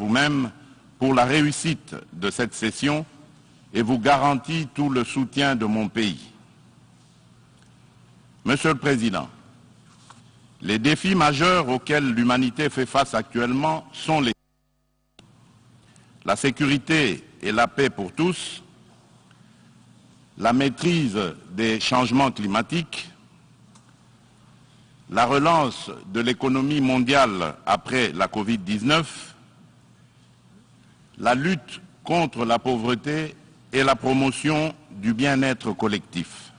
vous-même pour la réussite de cette session et vous garantit tout le soutien de mon pays. Monsieur le Président, les défis majeurs auxquels l'humanité fait face actuellement sont la sécurité et la paix pour tous, la maîtrise des changements climatiques, la relance de l'économie mondiale après la Covid-19, la lutte contre la pauvreté et la promotion du bien-être collectif.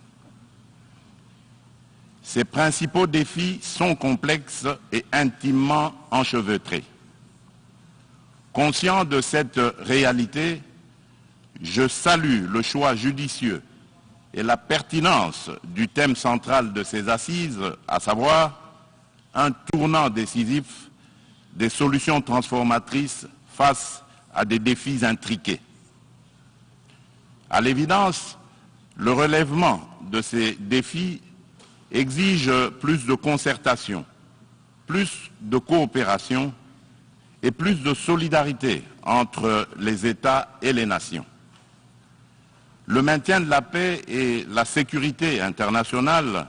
Ces principaux défis sont complexes et intimement enchevêtrés. Conscient de cette réalité, je salue le choix judicieux et la pertinence du thème central de ces assises, à savoir un tournant décisif des solutions transformatrices face à des défis intriqués. À l'évidence, le relèvement de ces défis exige plus de concertation, plus de coopération et plus de solidarité entre les États et les nations. Le maintien de la paix et la sécurité internationale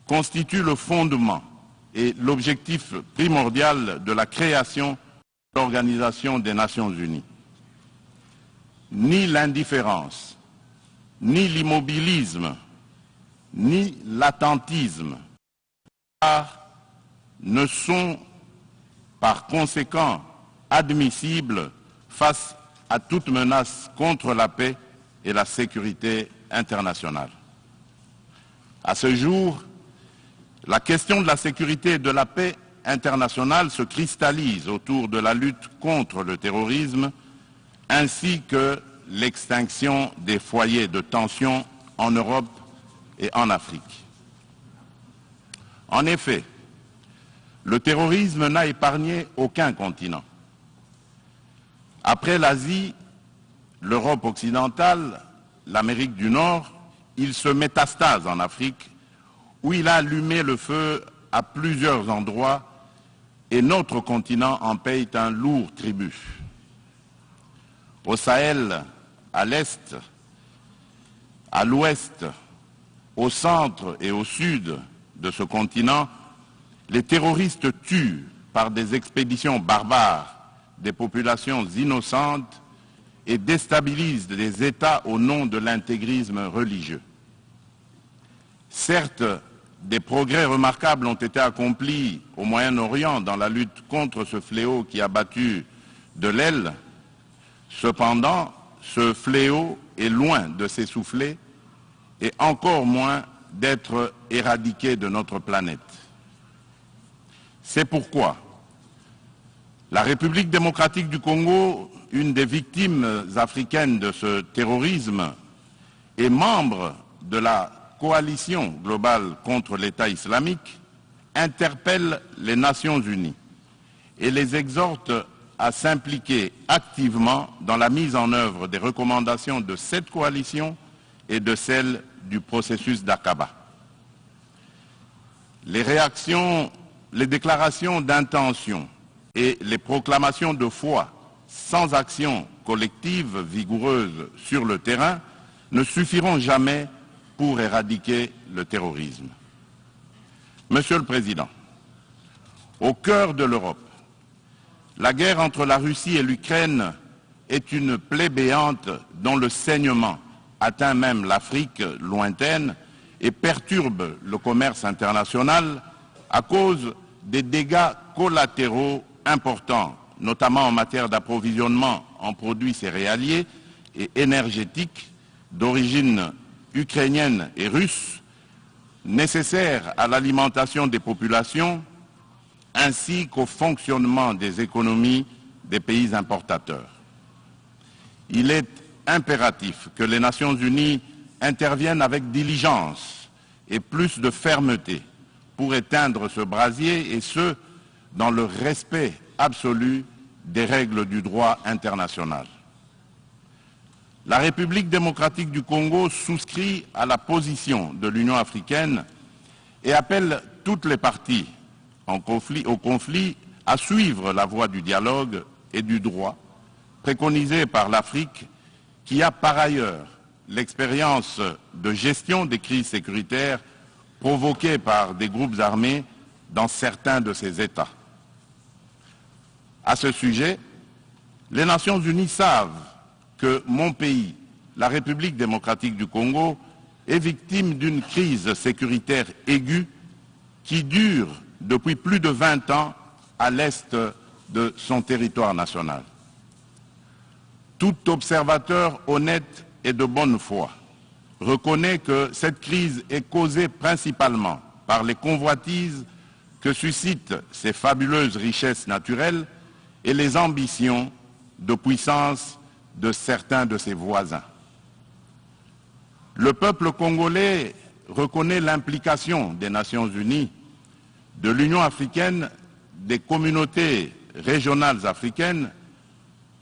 constituent le fondement et l'objectif primordial de la création de l'Organisation des Nations Unies. Ni l'indifférence, ni l'immobilisme, ni l'attentisme ne sont par conséquent admissibles face à toute menace contre la paix et la sécurité internationale. À ce jour, la question de la sécurité et de la paix internationale se cristallise autour de la lutte contre le terrorisme ainsi que l'extinction des foyers de tension en Europe et en Afrique. En effet, le terrorisme n'a épargné aucun continent. Après l'Asie, l'Europe occidentale, l'Amérique du Nord, il se métastase en Afrique, où il a allumé le feu à plusieurs endroits et notre continent en paye un lourd tribut. Au Sahel, à l'Est, à l'Ouest, au centre et au sud de ce continent, les terroristes tuent par des expéditions barbares des populations innocentes et déstabilisent des États au nom de l'intégrisme religieux. Certes, des progrès remarquables ont été accomplis au Moyen-Orient dans la lutte contre ce fléau qui a battu de l'aile. Cependant, ce fléau est loin de s'essouffler et encore moins d'être éradiqué de notre planète. C'est pourquoi la République démocratique du Congo, une des victimes africaines de ce terrorisme, est membre de la coalition globale contre l'État islamique, interpelle les Nations Unies et les exhorte à s'impliquer activement dans la mise en œuvre des recommandations de cette coalition et de celles du processus d'Aqaba. Les réactions, les déclarations d'intention et les proclamations de foi sans action collective vigoureuse sur le terrain ne suffiront jamais pour éradiquer le terrorisme. Monsieur le Président, au cœur de l'Europe, la guerre entre la Russie et l'Ukraine est une plaie béante dont le saignement atteint même l'Afrique lointaine et perturbe le commerce international à cause des dégâts collatéraux importants, notamment en matière d'approvisionnement en produits céréaliers et énergétiques d'origine ukrainienne et russe, nécessaires à l'alimentation des populations ainsi qu'au fonctionnement des économies des pays importateurs. Il est impératif que les Nations Unies interviennent avec diligence et plus de fermeté pour éteindre ce brasier et ce, dans le respect absolu des règles du droit international. La République démocratique du Congo souscrit à la position de l'Union africaine et appelle toutes les parties au conflit à suivre la voie du dialogue et du droit préconisée par l'Afrique, qui a par ailleurs l'expérience de gestion des crises sécuritaires provoquées par des groupes armés dans certains de ces États. À ce sujet, les Nations Unies savent que mon pays, la République démocratique du Congo, est victime d'une crise sécuritaire aiguë qui dure depuis plus de 20 ans à l'est de son territoire national. Tout observateur honnête et de bonne foi reconnaît que cette crise est causée principalement par les convoitises que suscitent ces fabuleuses richesses naturelles et les ambitions de puissance de certains de ses voisins. Le peuple congolais reconnaît l'implication des Nations Unies, de l'Union africaine, des communautés régionales africaines,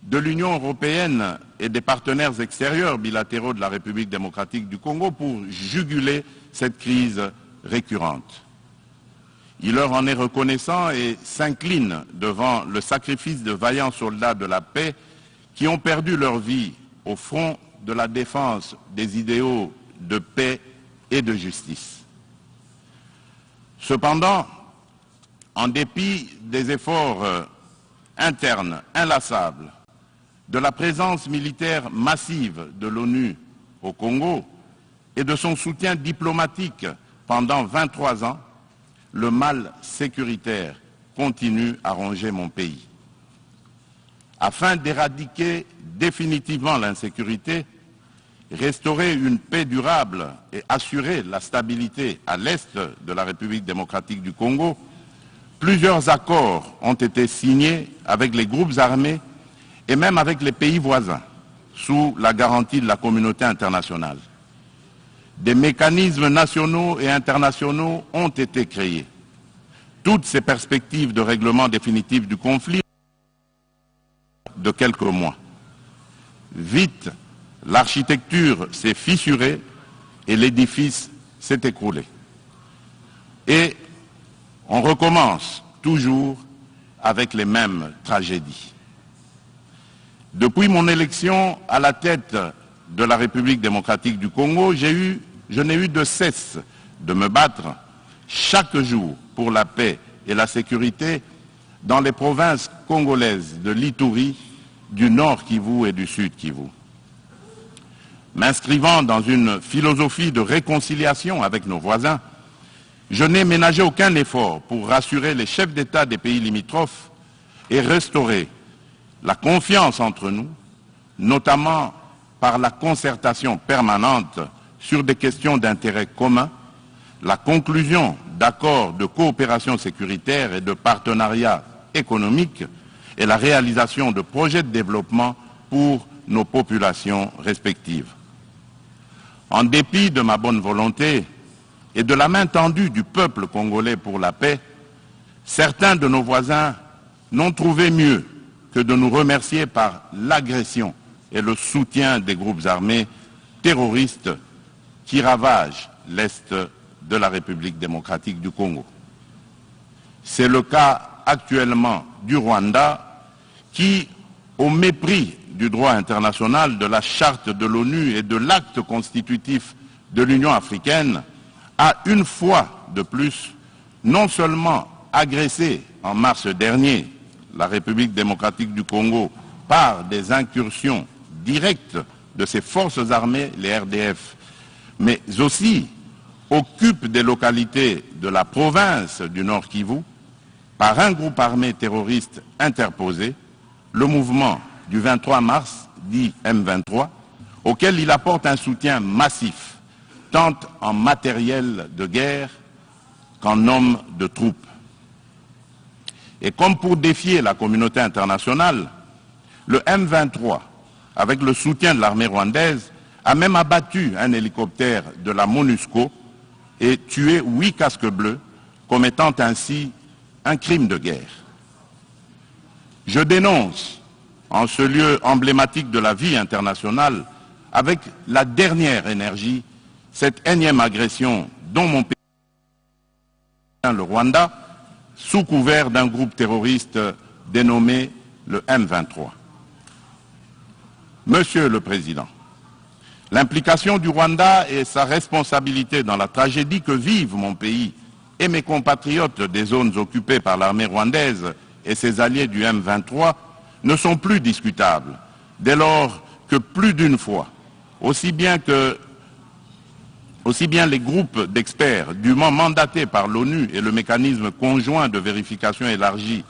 de l'Union européenne et des partenaires extérieurs bilatéraux de la République démocratique du Congo pour juguler cette crise récurrente. Il leur en est reconnaissant et s'incline devant le sacrifice de vaillants soldats de la paix qui ont perdu leur vie au front de la défense des idéaux de paix et de justice. Cependant, en dépit des efforts internes inlassables, de la présence militaire massive de l'ONU au Congo et de son soutien diplomatique pendant 23 ans, le mal sécuritaire continue à ronger mon pays. Afin d'éradiquer définitivement l'insécurité, restaurer une paix durable et assurer la stabilité à l'est de la République démocratique du Congo, plusieurs accords ont été signés avec les groupes armés et même avec les pays voisins, sous la garantie de la communauté internationale. Des mécanismes nationaux et internationaux ont été créés. Toutes ces perspectives de règlement définitif du conflit de quelques mois. Vite, l'architecture s'est fissurée et l'édifice s'est écroulé. Et on recommence toujours avec les mêmes tragédies. Depuis mon élection à la tête de la République démocratique du Congo, je n'ai eu de cesse de me battre chaque jour pour la paix et la sécurité dans les provinces congolaises de l'Ituri, du Nord Kivu et du Sud Kivu. M'inscrivant dans une philosophie de réconciliation avec nos voisins, je n'ai ménagé aucun effort pour rassurer les chefs d'État des pays limitrophes et restaurer la confiance entre nous, notamment par la concertation permanente sur des questions d'intérêt commun, la conclusion d'accords de coopération sécuritaire et de partenariat économique et la réalisation de projets de développement pour nos populations respectives. En dépit de ma bonne volonté et de la main tendue du peuple congolais pour la paix, certains de nos voisins n'ont trouvé mieux que de nous remercier par l'agression et le soutien des groupes armés terroristes qui ravagent l'Est de la République démocratique du Congo. C'est le cas actuellement du Rwanda qui, au mépris du droit international, de la charte de l'ONU et de l'acte constitutif de l'Union africaine, a une fois de plus non seulement agressé en mars dernier la République démocratique du Congo par des incursions directes de ses forces armées, les RDF, mais aussi occupe des localités de la province du Nord Kivu par un groupe armé terroriste interposé, le mouvement du 23 mars, dit M23, auquel il apporte un soutien massif, tant en matériel de guerre qu'en hommes de troupes. Et comme pour défier la communauté internationale, le M23, avec le soutien de l'armée rwandaise, a même abattu un hélicoptère de la MONUSCO et tué 8 casques bleus, commettant ainsi un crime de guerre. Je dénonce, en ce lieu emblématique de la vie internationale, avec la dernière énergie, cette énième agression dont mon pays, le Rwanda, sous couvert d'un groupe terroriste dénommé le M23. Monsieur le Président, l'implication du Rwanda et sa responsabilité dans la tragédie que vivent mon pays et mes compatriotes des zones occupées par l'armée rwandaise et ses alliés du M23 ne sont plus discutables, dès lors que plus d'une fois, aussi bien les groupes d'experts dûment mandatés par l'ONU et le mécanisme conjoint de vérification élargie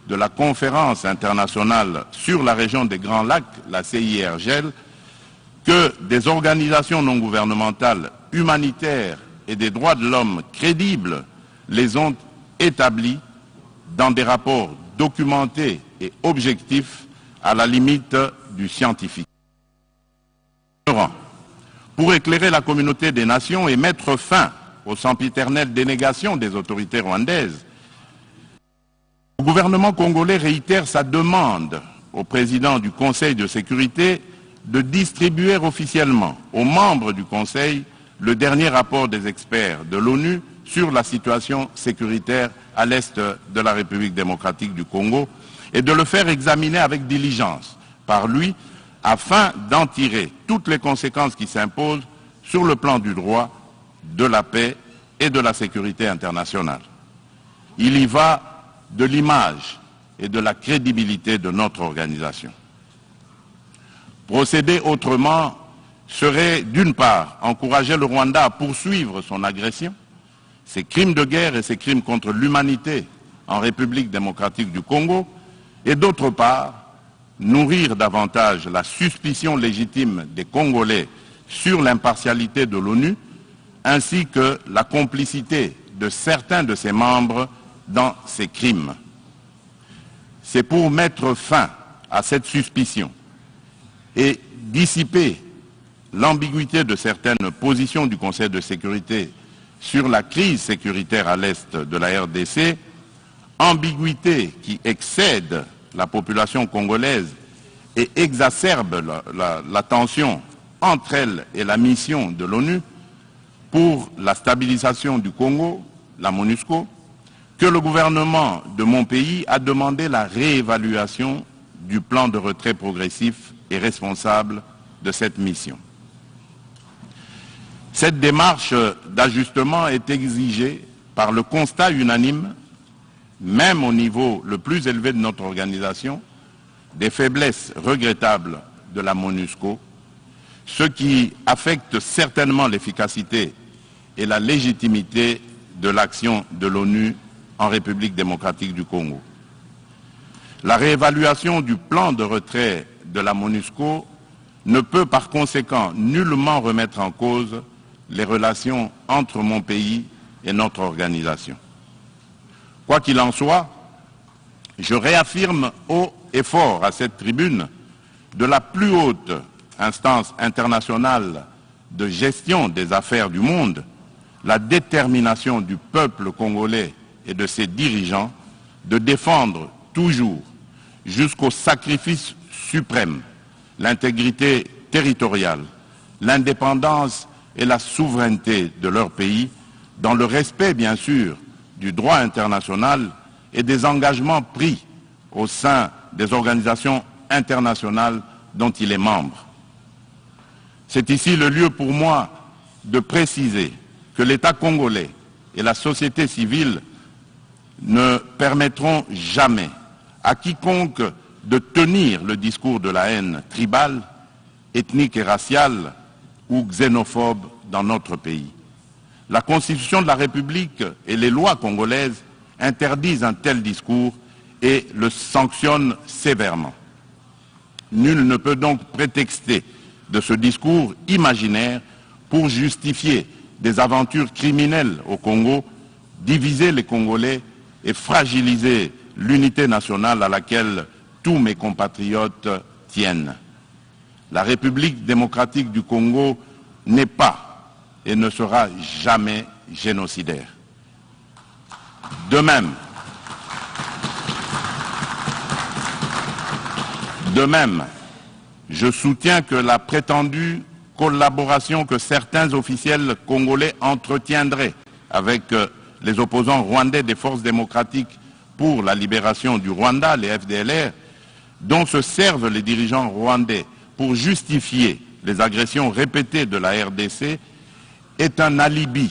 de la conférence internationale sur la région des Grands Lacs, la CIRGL, que des organisations non gouvernementales humanitaires et des droits de l'homme crédibles les ont établis dans des rapports documentés et objectifs à la limite du scientifique. Pour éclairer la communauté des nations et mettre fin aux sempiternelles dénégations des autorités rwandaises, le gouvernement congolais réitère sa demande au président du Conseil de sécurité de distribuer officiellement aux membres du Conseil le dernier rapport des experts de l'ONU sur la situation sécuritaire à l'est de la République démocratique du Congo et de le faire examiner avec diligence par lui afin d'en tirer toutes les conséquences qui s'imposent sur le plan du droit, de la paix et de la sécurité internationale. Il y va de l'image et de la crédibilité de notre organisation. Procéder autrement serait, d'une part, encourager le Rwanda à poursuivre son agression, ses crimes de guerre et ses crimes contre l'humanité en République démocratique du Congo, et d'autre part, nourrir davantage la suspicion légitime des Congolais sur l'impartialité de l'ONU, ainsi que la complicité de certains de ses membres dans ces crimes. C'est pour mettre fin à cette suspicion et dissiper l'ambiguïté de certaines positions du Conseil de sécurité sur la crise sécuritaire à l'est de la RDC, ambiguïté qui excède la population congolaise et exacerbe la tension entre elle et la mission de l'ONU pour la stabilisation du Congo, la MONUSCO, que le gouvernement de mon pays a demandé la réévaluation du plan de retrait progressif et responsable de cette mission. Cette démarche d'ajustement est exigée par le constat unanime, même au niveau le plus élevé de notre organisation, des faiblesses regrettables de la MONUSCO, ce qui affecte certainement l'efficacité et la légitimité de l'action de l'ONU en République démocratique du Congo. La réévaluation du plan de retrait de la MONUSCO ne peut par conséquent nullement remettre en cause les relations entre mon pays et notre organisation. Quoi qu'il en soit, je réaffirme haut et fort à cette tribune de la plus haute instance internationale de gestion des affaires du monde, la détermination du peuple congolais et de ses dirigeants de défendre toujours, jusqu'au sacrifice suprême, l'intégrité territoriale, l'indépendance et la souveraineté de leur pays, dans le respect, bien sûr, du droit international et des engagements pris au sein des organisations internationales dont il est membre. C'est ici le lieu pour moi de préciser que l'État congolais et la société civile ne permettront jamais à quiconque de tenir le discours de la haine tribale, ethnique et raciale ou xénophobe dans notre pays. La Constitution de la République et les lois congolaises interdisent un tel discours et le sanctionnent sévèrement. Nul ne peut donc prétexter de ce discours imaginaire pour justifier des aventures criminelles au Congo, diviser les Congolais et fragiliser l'unité nationale à laquelle tous mes compatriotes tiennent. La République démocratique du Congo n'est pas et ne sera jamais génocidaire. De même, je soutiens que la prétendue collaboration que certains officiels congolais entretiendraient avec les opposants rwandais des forces démocratiques pour la libération du Rwanda, les FDLR, dont se servent les dirigeants rwandais pour justifier les agressions répétées de la RDC est un alibi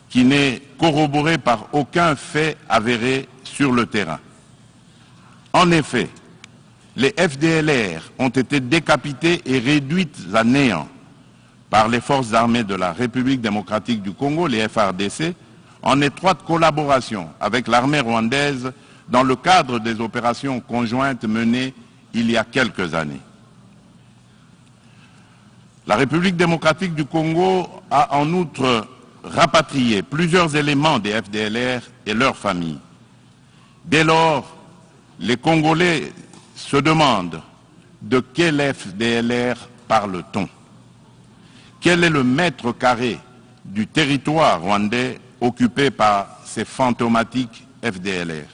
qui n'est corroboré par aucun fait avéré sur le terrain. En effet, les FDLR ont été décapités et réduites à néant par les forces armées de la République démocratique du Congo, les FARDC, en étroite collaboration avec l'armée rwandaise dans le cadre des opérations conjointes menées il y a quelques années. La République démocratique du Congo a en outre rapatrié plusieurs éléments des FDLR et leurs familles. Dès lors, les Congolais se demandent de quel FDLR parle-t-on? Quel est le mètre carré du territoire rwandais occupé par ces fantomatiques FDLR?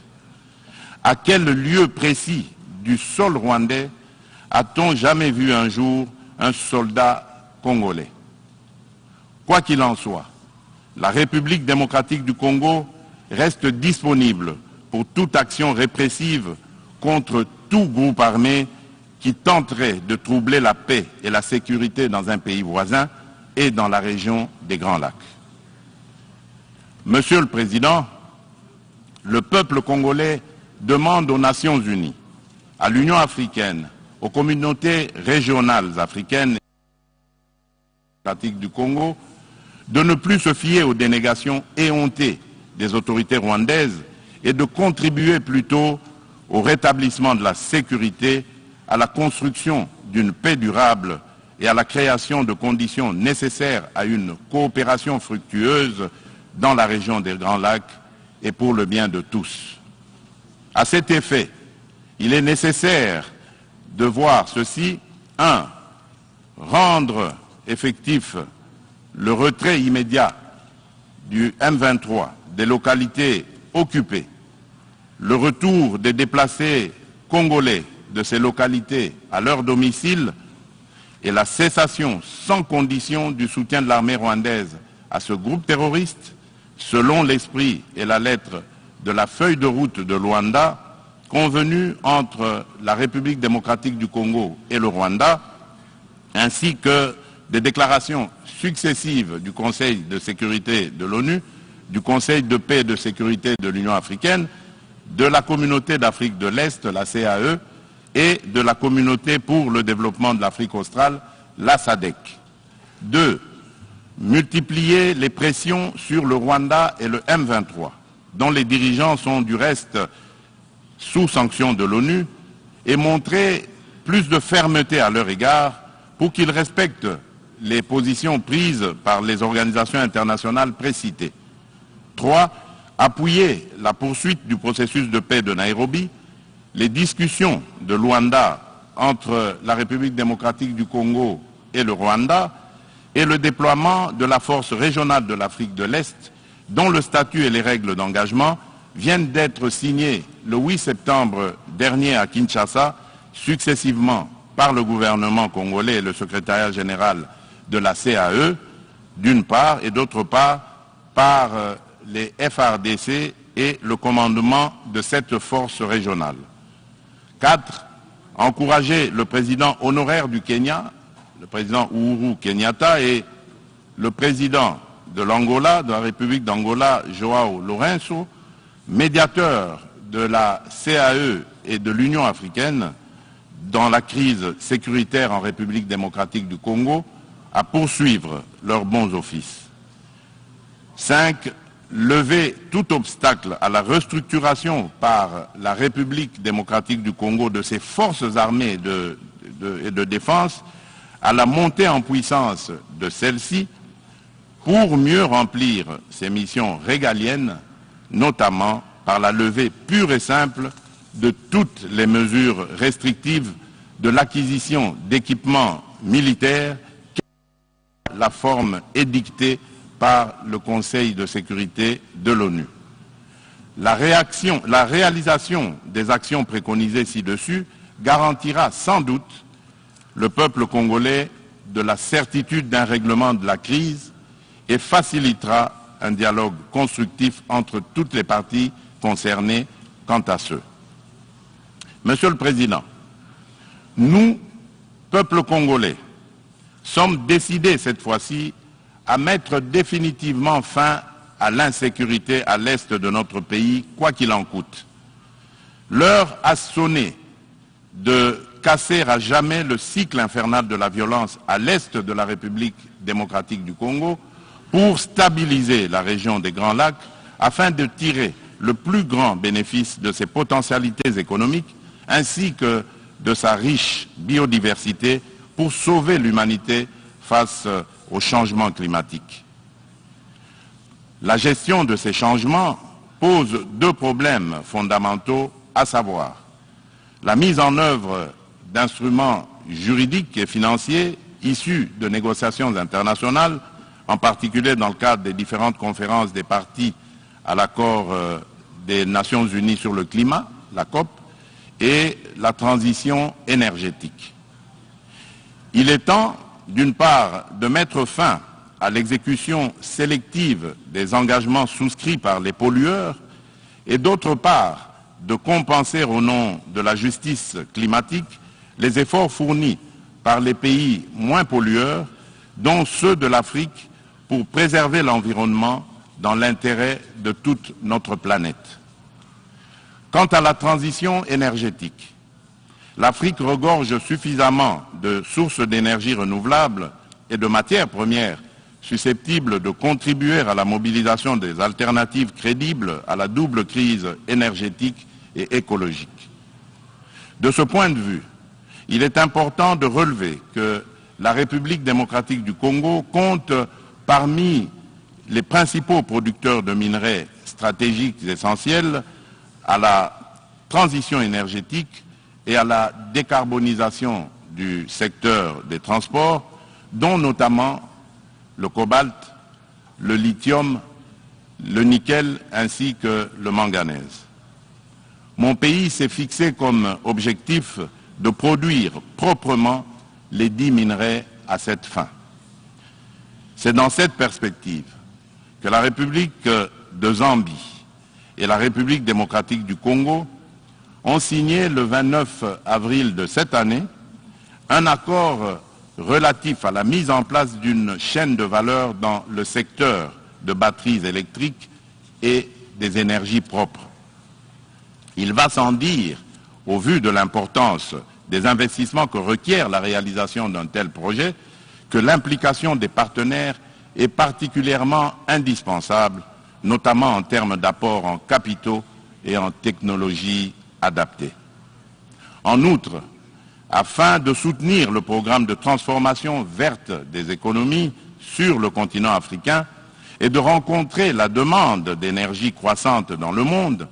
À quel lieu précis du sol rwandais a-t-on jamais vu un jour un soldat congolais? Quoi qu'il en soit, la République démocratique du Congo reste disponible pour toute action répressive contre tout groupe armé qui tenterait de troubler la paix et la sécurité dans un pays voisin et dans la région des Grands Lacs. Monsieur le Président, le peuple congolais demande aux Nations Unies, à l'Union africaine, aux communautés régionales africaines et du Congo, de ne plus se fier aux dénégations éhontées des autorités rwandaises et de contribuer plutôt au rétablissement de la sécurité, à la construction d'une paix durable et à la création de conditions nécessaires à une coopération fructueuse dans la région des Grands Lacs et pour le bien de tous. À cet effet, il est nécessaire de voir ceci, 1. Rendre effectif le retrait immédiat du M23 des localités occupées, le retour des déplacés congolais de ces localités à leur domicile et la cessation sans condition du soutien de l'armée rwandaise à ce groupe terroriste, selon l'esprit et la lettre de la feuille de route de Luanda, convenue entre la République démocratique du Congo et le Rwanda, ainsi que des déclarations successives du Conseil de sécurité de l'ONU, du Conseil de paix et de sécurité de l'Union africaine, de la Communauté d'Afrique de l'Est, la CAE, et de la Communauté pour le développement de l'Afrique australe, la SADC. 2. Multiplier les pressions sur le Rwanda et le M23, dont les dirigeants sont du reste sous sanction de l'ONU, et montrer plus de fermeté à leur égard pour qu'ils respectent les positions prises par les organisations internationales précitées. 3. Appuyer la poursuite du processus de paix de Nairobi, les discussions de Luanda entre la République démocratique du Congo et le Rwanda et le déploiement de la force régionale de l'Afrique de l'Est, dont le statut et les règles d'engagement viennent d'être signés le 8 septembre dernier à Kinshasa, successivement par le gouvernement congolais et le secrétariat général de la CAE, d'une part, et d'autre part, par les FARDC et le commandement de cette force régionale. 4. Encourager le président honoraire du Kenya, le président Uhuru Kenyatta, et le président de l'Angola, de la République d'Angola, João Lourenço, médiateur de la CAE et de l'Union africaine dans la crise sécuritaire en République démocratique du Congo, à poursuivre leurs bons offices. 5. Lever tout obstacle à la restructuration par la République démocratique du Congo de ses forces armées et de défense, à la montée en puissance de celles-ci pour mieux remplir ses missions régaliennes, notamment par la levée pure et simple de toutes les mesures restrictives de l'acquisition d'équipements militaires, la forme édictée par le Conseil de sécurité de l'ONU. La réalisation des actions préconisées ci-dessus garantira sans doute le peuple congolais de la certitude d'un règlement de la crise et facilitera un dialogue constructif entre toutes les parties concernées quant à ce. Monsieur le Président, Nous, peuple congolais, sommes décidés cette fois-ci à mettre définitivement fin à l'insécurité à l'est de notre pays, quoi qu'il en coûte. L'heure a sonné de casser à jamais le cycle infernal de la violence à l'est de la République démocratique du Congo pour stabiliser la région des Grands Lacs afin de tirer le plus grand bénéfice de ses potentialités économiques ainsi que de sa riche biodiversité pour sauver l'humanité face au changement climatique. La gestion de ces changements pose deux problèmes fondamentaux, à savoir la mise en œuvre d'instruments juridiques et financiers issus de négociations internationales, en particulier dans le cadre des différentes conférences des parties à l'accord des Nations Unies sur le climat, la COP, et la transition énergétique. Il est temps, d'une part, de mettre fin à l'exécution sélective des engagements souscrits par les pollueurs et d'autre part, de compenser au nom de la justice climatique les efforts fournis par les pays moins pollueurs, dont ceux de l'Afrique, pour préserver l'environnement dans l'intérêt de toute notre planète. Quant à la transition énergétique, l'Afrique regorge suffisamment de sources d'énergie renouvelables et de matières premières susceptibles de contribuer à la mobilisation des alternatives crédibles à la double crise énergétique et écologique. De ce point de vue, il est important de relever que la République démocratique du Congo compte parmi les principaux producteurs de minerais stratégiques essentiels à la transition énergétique et à la décarbonisation du secteur des transports, dont notamment le cobalt, le lithium, le nickel ainsi que le manganèse. Mon pays s'est fixé comme objectif de produire proprement les 10 minerais à cette fin. C'est dans cette perspective que la République de Zambie et la République démocratique du Congo ont signé le 29 avril de cette année un accord relatif à la mise en place d'une chaîne de valeur dans le secteur de batteries électriques et des énergies propres. Il va sans dire, au vu de l'importance des investissements que requiert la réalisation d'un tel projet, que l'implication des partenaires est particulièrement indispensable, notamment en termes d'apport en capitaux et en technologies adaptées. En outre, afin de soutenir le programme de transformation verte des économies sur le continent africain et de rencontrer la demande d'énergie croissante dans le monde,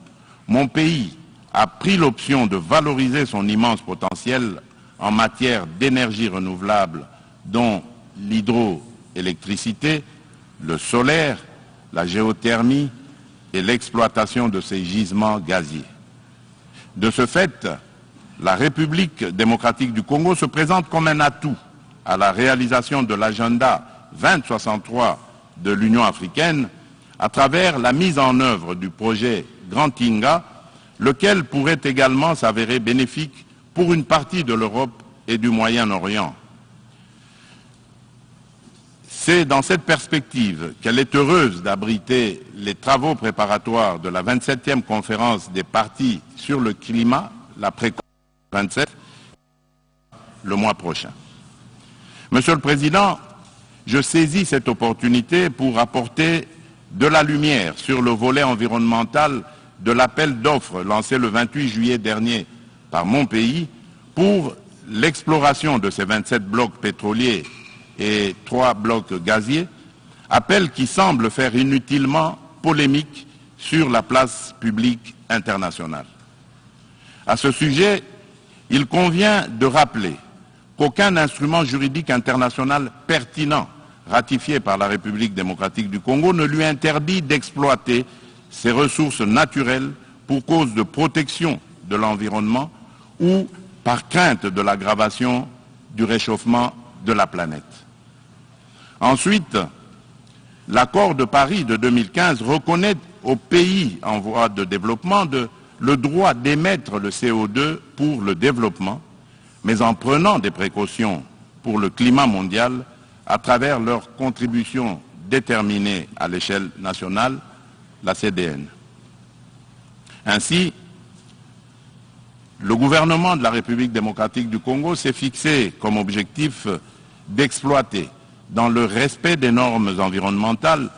mon pays a pris l'option de valoriser son immense potentiel en matière d'énergie renouvelable, dont l'hydroélectricité, le solaire, la géothermie et l'exploitation de ces gisements gaziers. De ce fait, la République démocratique du Congo se présente comme un atout à la réalisation de l'agenda 2063 de l'Union africaine à travers la mise en œuvre du projet Grand Inga, lequel pourrait également s'avérer bénéfique pour une partie de l'Europe et du Moyen-Orient. C'est dans cette perspective qu'elle est heureuse d'abriter les travaux préparatoires de la 27e conférence des parties sur le climat, la pré-27, le mois prochain. Monsieur le Président, je saisis cette opportunité pour apporter de la lumière sur le volet environnemental de l'appel d'offres lancé le 28 juillet dernier par mon pays pour l'exploration de ces 27 blocs pétroliers et 3 blocs gaziers, appel qui semble faire inutilement polémique sur la place publique internationale. À ce sujet, il convient de rappeler qu'aucun instrument juridique international pertinent ratifié par la République démocratique du Congo ne lui interdit d'exploiter ses ressources naturelles pour cause de protection de l'environnement ou par crainte de l'aggravation du réchauffement de la planète. Ensuite, l'accord de Paris de 2015 reconnaît aux pays en voie de développement le droit d'émettre le CO2 pour le développement, mais en prenant des précautions pour le climat mondial à travers leur contribution déterminée à l'échelle nationale, la CDN. Ainsi, le gouvernement de la République démocratique du Congo s'est fixé comme objectif d'exploiter, dans le respect des normes environnementales,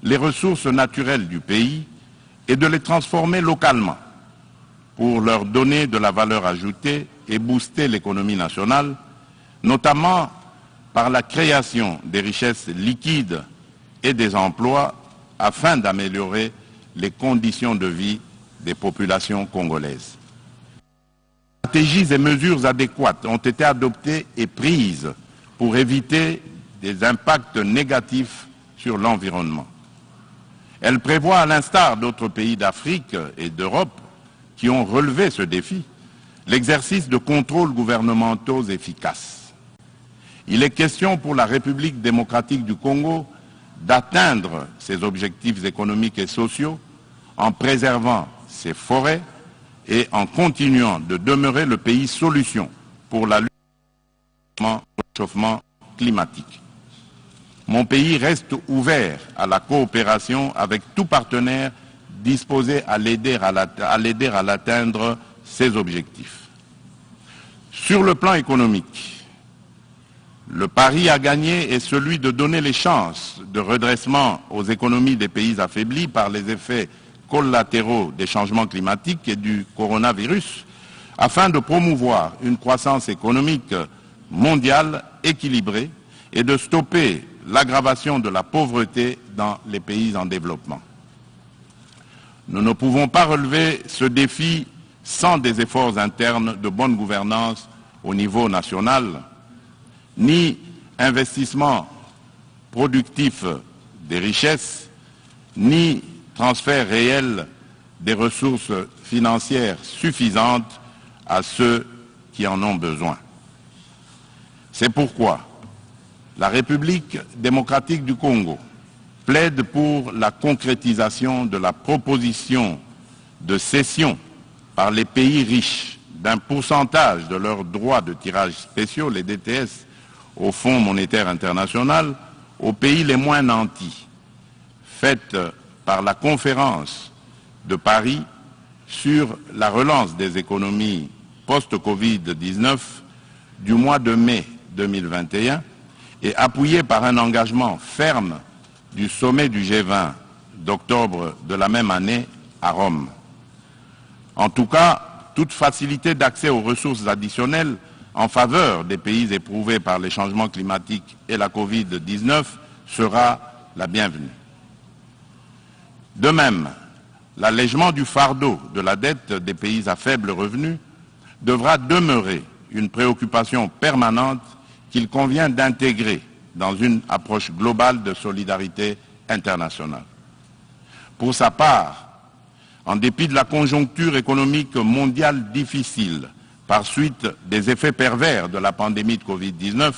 les ressources naturelles du pays et de les transformer localement pour leur donner de la valeur ajoutée et booster l'économie nationale, notamment par la création des richesses liquides et des emplois afin d'améliorer les conditions de vie des populations congolaises. Stratégies et mesures adéquates ont été adoptées et prises pour éviter des impacts négatifs sur l'environnement. Elle prévoit, à l'instar d'autres pays d'Afrique et d'Europe qui ont relevé ce défi, l'exercice de contrôles gouvernementaux efficaces. Il est question pour la République démocratique du Congo d'atteindre ses objectifs économiques et sociaux en préservant ses forêts et en continuant de demeurer le pays solution pour la lutte contre le réchauffement climatique. Mon pays reste ouvert à la coopération avec tout partenaire disposé à l'aider à l'atteindre ses objectifs. Sur le plan économique, le pari à gagner est celui de donner les chances de redressement aux économies des pays affaiblis par les effets collatéraux des changements climatiques et du coronavirus, afin de promouvoir une croissance économique mondiale équilibrée et de stopper l'aggravation de la pauvreté dans les pays en développement. Nous ne pouvons pas relever ce défi sans des efforts internes de bonne gouvernance au niveau national, ni investissement productif des richesses, ni transfert réel des ressources financières suffisantes à ceux qui en ont besoin. C'est pourquoi la République démocratique du Congo plaide pour la concrétisation de la proposition de cession par les pays riches d'un pourcentage de leurs droits de tirage spéciaux, les DTS, au Fonds monétaire international, aux pays les moins nantis, faite par la conférence de Paris sur la relance des économies post-Covid-19 du mois de mai 2021 et appuyée par un engagement ferme du sommet du G20 d'octobre de la même année à Rome. En tout cas, toute facilité d'accès aux ressources additionnelles en faveur des pays éprouvés par les changements climatiques et la Covid-19 sera la bienvenue. De même, l'allègement du fardeau de la dette des pays à faible revenu devra demeurer une préoccupation permanente qu'il convient d'intégrer dans une approche globale de solidarité internationale. Pour sa part, en dépit de la conjoncture économique mondiale difficile par suite des effets pervers de la pandémie de Covid-19,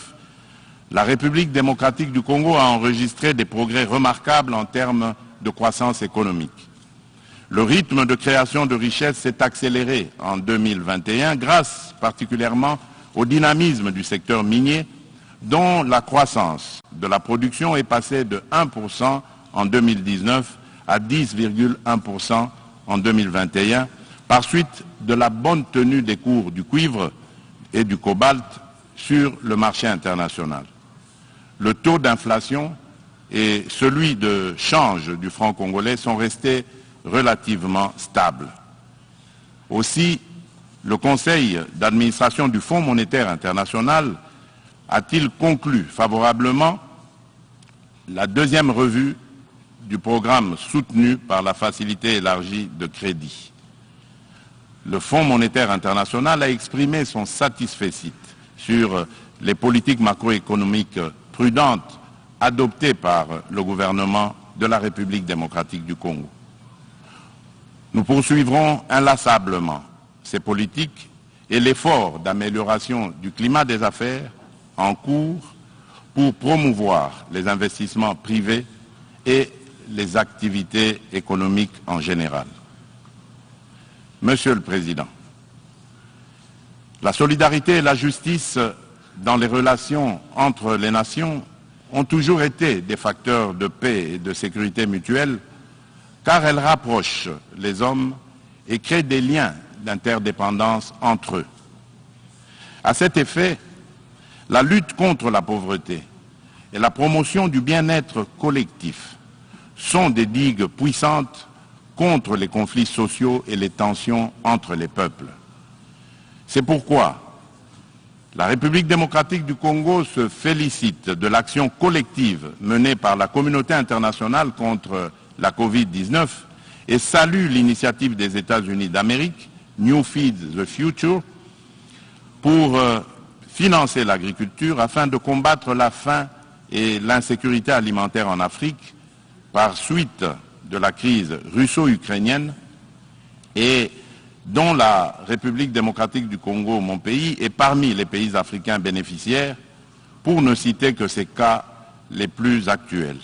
la République démocratique du Congo a enregistré des progrès remarquables en termes de croissance économique. Le rythme de création de richesses s'est accéléré en 2021 grâce particulièrement au dynamisme du secteur minier dont la croissance de la production est passée de 1% en 2019 à 10,1% en 2021 par suite de la bonne tenue des cours du cuivre et du cobalt sur le marché international. Le taux d'inflation et celui de change du franc congolais sont restés relativement stables. Aussi, le Conseil d'administration du Fonds monétaire international a-t-il conclu favorablement la deuxième revue du programme soutenu par la facilité élargie de crédit. Le Fonds monétaire international a exprimé son satisfecit sur les politiques macroéconomiques prudentes adoptées par le gouvernement de la République démocratique du Congo. Nous poursuivrons inlassablement ces politiques et l'effort d'amélioration du climat des affaires en cours pour promouvoir les investissements privés et les activités économiques en général. Monsieur le Président, La solidarité et la justice dans les relations entre les nations ont toujours été des facteurs de paix et de sécurité mutuelle, car elles rapprochent les hommes et créent des liens d'interdépendance entre eux. À cet effet, la lutte contre la pauvreté et la promotion du bien-être collectif sont des digues puissantes contre les conflits sociaux et les tensions entre les peuples. C'est pourquoi la République démocratique du Congo se félicite de l'action collective menée par la communauté internationale contre la Covid-19 et salue l'initiative des États-Unis d'Amérique, New Feed the Future, pour financer l'agriculture afin de combattre la faim et l'insécurité alimentaire en Afrique par suite de la crise russo-ukrainienne et dont la République démocratique du Congo, mon pays, est parmi les pays africains bénéficiaires, pour ne citer que ces cas les plus actuels.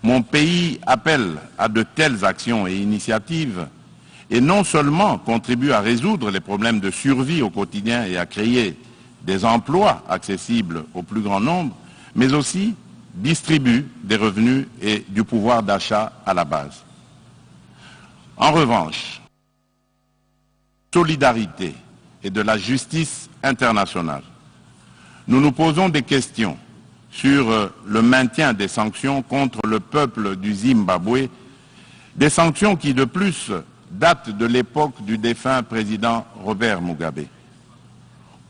Mon pays appelle à de telles actions et initiatives et non seulement contribue à résoudre les problèmes de survie au quotidien et à créer des emplois accessibles au plus grand nombre, mais aussi distribue des revenus et du pouvoir d'achat à la base. En revanche, solidarité et de la justice internationale, nous nous posons des questions sur le maintien des sanctions contre le peuple du Zimbabwe, des sanctions qui de plus datent de l'époque du défunt président Robert Mugabe.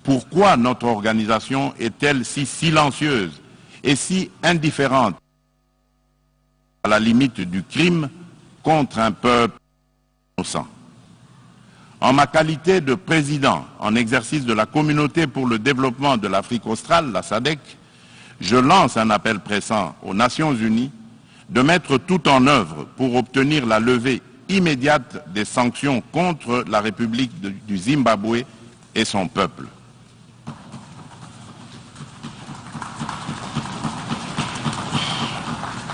Pourquoi notre organisation est-elle si silencieuse et si indifférente à la limite du crime contre un peuple innocent? En ma qualité de président en exercice de la Communauté pour le développement de l'Afrique australe, la SADC, je lance un appel pressant aux Nations Unies de mettre tout en œuvre pour obtenir la levée immédiate des sanctions contre la République du Zimbabwe et son peuple.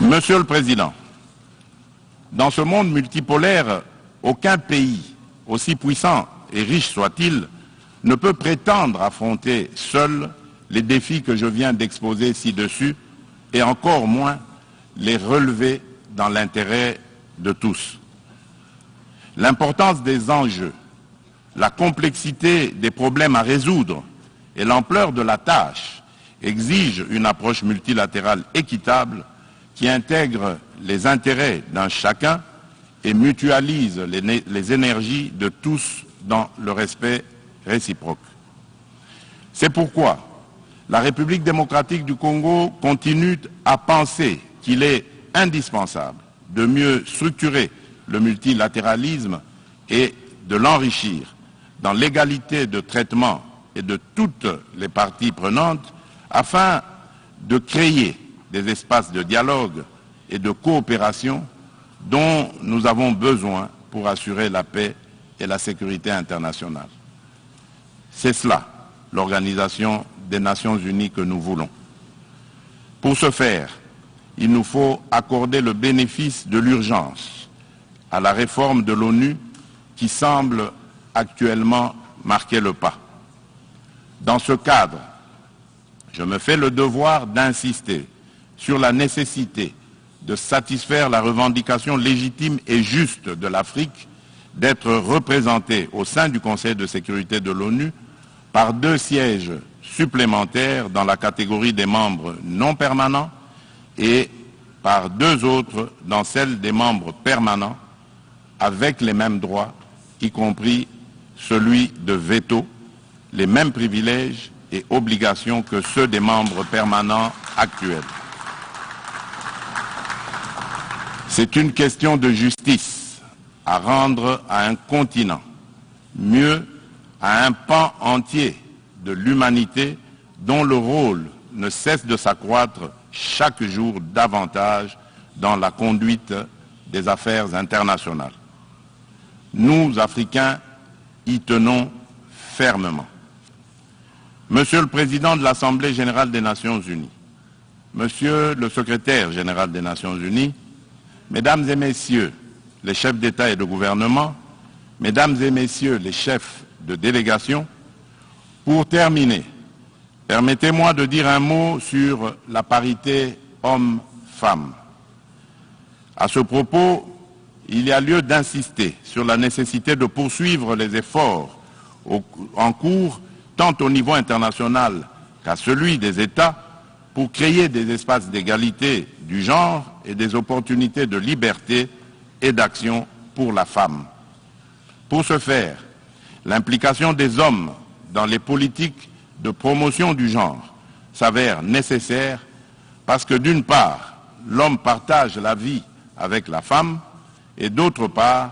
Monsieur le Président, dans ce monde multipolaire, aucun pays, aussi puissant et riche soit-il, ne peut prétendre affronter seul les défis que je viens d'exposer ci-dessus, et encore moins les relever dans l'intérêt de tous. L'importance des enjeux, la complexité des problèmes à résoudre et l'ampleur de la tâche exigent une approche multilatérale équitable qui intègre les intérêts d'un chacun et mutualise les énergies de tous dans le respect réciproque. C'est pourquoi la République démocratique du Congo continue à penser qu'il est indispensable de mieux structurer le multilatéralisme et de l'enrichir dans l'égalité de traitement et de toutes les parties prenantes afin de créer des espaces de dialogue et de coopération dont nous avons besoin pour assurer la paix et la sécurité internationale. C'est cela, l'Organisation des Nations Unies que nous voulons. Pour ce faire, il nous faut accorder le bénéfice de l'urgence à la réforme de l'ONU qui semble actuellement marquer le pas. Dans ce cadre, je me fais le devoir d'insister sur la nécessité de satisfaire la revendication légitime et juste de l'Afrique d'être représentée au sein du Conseil de sécurité de l'ONU par 2 sièges supplémentaires dans la catégorie des membres non permanents et par 2 autres dans celle des membres permanents avec les mêmes droits, y compris celui de veto, les mêmes privilèges et obligations que ceux des membres permanents actuels. C'est une question de justice à rendre à un continent, mieux à un pan entier de l'humanité dont le rôle ne cesse de s'accroître chaque jour davantage dans la conduite des affaires internationales. Nous, Africains, y tenons fermement. Monsieur le Président de l'Assemblée générale des Nations unies, Monsieur le Secrétaire général des Nations unies, Mesdames et Messieurs les chefs d'État et de gouvernement, Mesdames et Messieurs les chefs de délégation, Pour terminer, permettez-moi de dire un mot sur la parité homme-femme. À ce propos, il y a lieu d'insister sur la nécessité de poursuivre les efforts en cours, tant au niveau international qu'à celui des États, pour créer des espaces d'égalité du genre et des opportunités de liberté et d'action pour la femme. Pour ce faire, l'implication des hommes dans les politiques de promotion du genre s'avère nécessaire parce que d'une part, l'homme partage la vie avec la femme et d'autre part,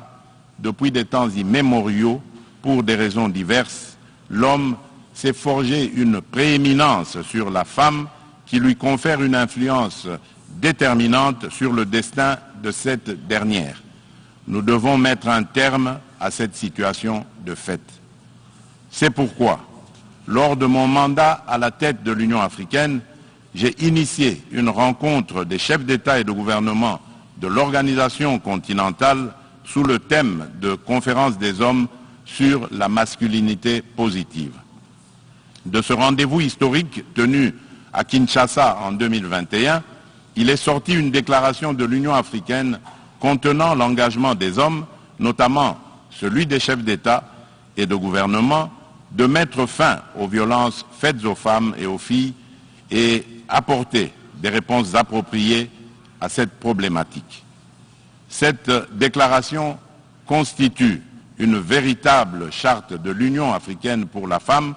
depuis des temps immémoriaux, pour des raisons diverses, l'homme s'est forgé une prééminence sur la femme qui lui confère une influence déterminante sur le destin de cette dernière. Nous devons mettre un terme à cette situation de fait. C'est pourquoi, lors de mon mandat à la tête de l'Union africaine, j'ai initié une rencontre des chefs d'État et de gouvernement de l'organisation continentale sous le thème de Conférence des hommes sur la masculinité positive. De ce rendez-vous historique tenu à Kinshasa en 2021, il est sorti une déclaration de l'Union africaine contenant l'engagement des hommes, notamment celui des chefs d'État et de gouvernement, de mettre fin aux violences faites aux femmes et aux filles et apporter des réponses appropriées à cette problématique. Cette déclaration constitue une véritable charte de l'Union africaine pour la femme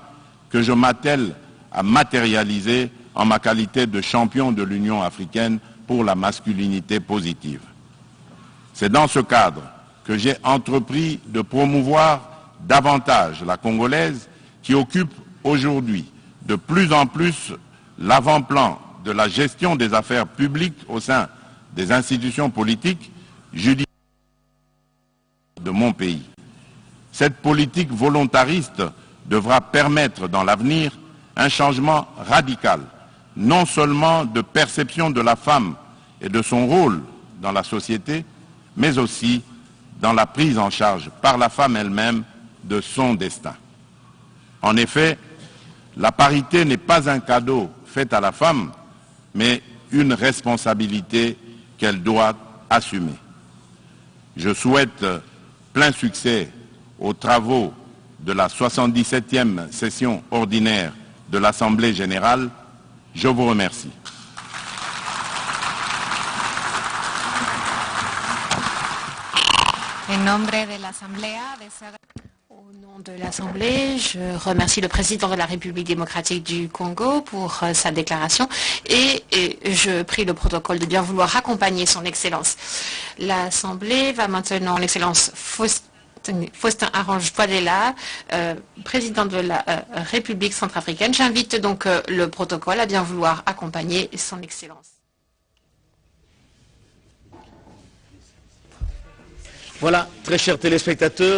que je m'attelle à matérialiser en ma qualité de champion de l'Union africaine pour la masculinité positive. C'est dans ce cadre que j'ai entrepris de promouvoir davantage la Congolaise qui occupe aujourd'hui de plus en plus l'avant-plan de la gestion des affaires publiques au sein des institutions politiques, judiciaires de mon pays. Cette politique volontariste devra permettre dans l'avenir un changement radical, non seulement de perception de la femme et de son rôle dans la société, mais aussi dans la prise en charge par la femme elle-même de son destin. En effet, la parité n'est pas un cadeau fait à la femme, mais une responsabilité qu'elle doit assumer. Je souhaite plein succès aux travaux de la 77e session ordinaire de l'Assemblée générale. Je vous remercie. Au nom de l'Assemblée, je remercie le président de la République démocratique du Congo pour sa déclaration et je prie le protocole de bien vouloir accompagner son Excellence. L'Assemblée va maintenant l'Excellence Faustin Archange-Touadéla, président de la République centrafricaine. J'invite donc le protocole à bien vouloir accompagner son Excellence. Voilà, très chers téléspectateurs.